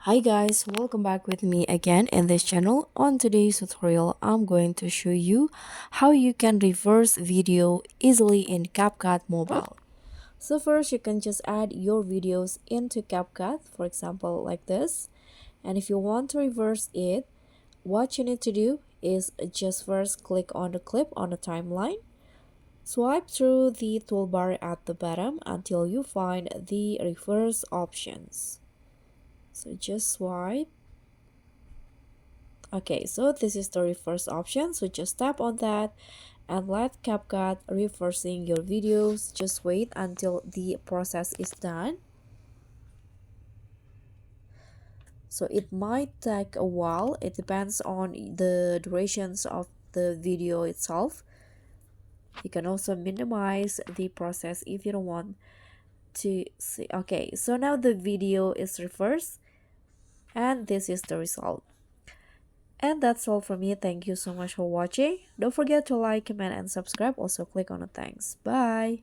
Hi guys, welcome back with me again in this channel. On today's tutorial, I'm going to show you how you can reverse video easily in CapCut Mobile. So first, you can just add your videos into CapCut, for example, like this. And if you want to reverse it, what you need to do is just first click on the clip on the timeline. Swipe through the toolbar at the bottom until you find the reverse options. So just swipe. Okay, so this is the reverse option. So just tap on that and let CapCut reversing your videos. Just wait until the process is done. So it might take a while. It depends on the durations of the video itself. You can also minimize the process if you don't want to see. Okay, so now the video is reversed and this is the result. And that's all from me. Thank you so much for watching. Don't forget to like, comment, and subscribe. Also click on the thanks. Bye.